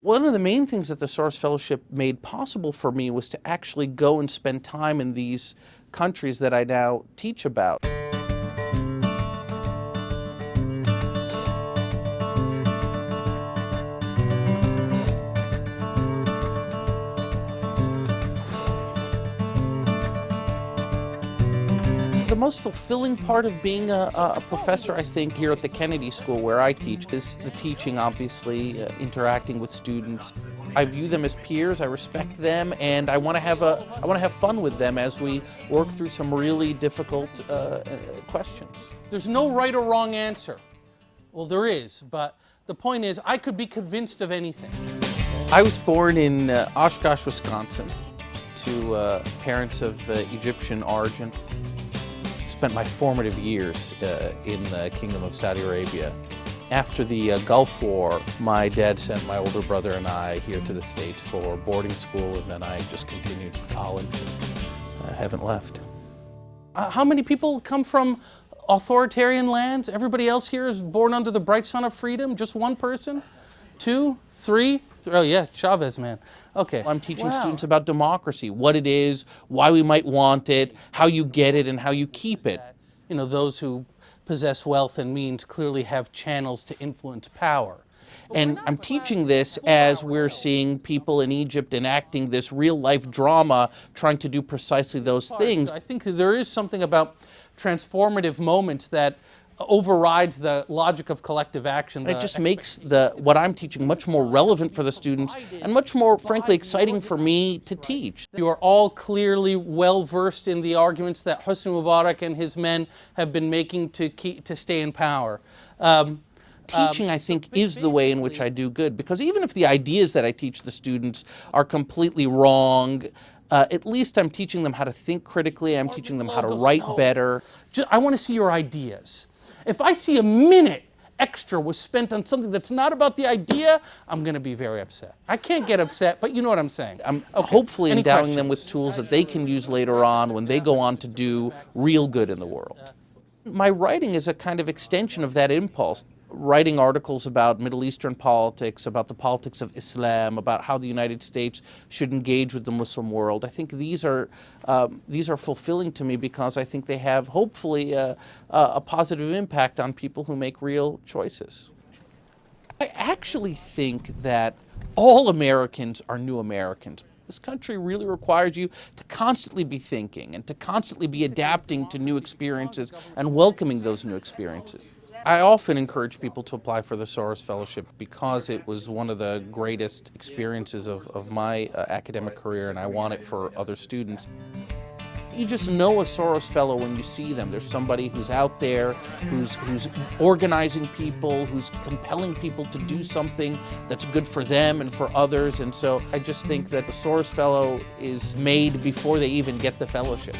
One of the main things that the Soros Fellowship made possible for me was to actually go and spend time in these countries that I now teach about. The most fulfilling part of being a professor, I think, here at the Kennedy School where I teach is the teaching, obviously, interacting with students. I view them as peers, I respect them, and I want to have fun with them as we work through some really difficult questions. There's no right or wrong answer. Well, there is, but the point is, I could be convinced of anything. I was born in Oshkosh, Wisconsin, to parents of Egyptian origin. Spent my formative years in the Kingdom of Saudi Arabia. After the Gulf War, my dad sent my older brother and I here to the States for boarding school, and then I just continued college. I haven't left. How many people come from authoritarian lands? Everybody else here is born under the bright sun of freedom? Just one person? Two? Three? Oh yeah, Chavez, man. Okay. I'm teaching students about democracy, what it is, why we might want it, how you get it, and how you keep it. You know, those who possess wealth and means clearly have channels to influence power. And I'm teaching this as we're seeing people in Egypt enacting this real-life drama, trying to do precisely those things. I think there is something about transformative moments that overrides the logic of collective action. It just makes what I'm teaching much more relevant for the students and much more, frankly, exciting for me to teach. You are all clearly well-versed in the arguments that Hosni Mubarak and his men have been making to stay in power. Teaching, I think, is the way in which I do good, because even if the ideas that I teach the students are completely wrong, at least I'm teaching them how to think critically, I'm teaching them how to write better. I want to see your ideas. If I see a minute extra was spent on something that's not about the idea, I'm going to be very upset. I can't get upset, but you know what I'm saying. I'm hopefully endowing them with tools that they can use later on when they go on to do real good in the world. My writing is a kind of extension of that impulse. Writing articles about Middle Eastern politics, about the politics of Islam, about how the United States should engage with the Muslim world. I think these are fulfilling to me because I think they have, hopefully, a positive impact on people who make real choices. I actually think that all Americans are new Americans. This country really requires you to constantly be thinking and to constantly be adapting to new experiences and welcoming those new experiences. I often encourage people to apply for the Soros Fellowship because it was one of the greatest experiences of my academic career, and I want it for other students. You just know a Soros Fellow when you see them. There's somebody who's out there, who's organizing people, who's compelling people to do something that's good for them and for others. And so I just think that the Soros Fellow is made before they even get the fellowship.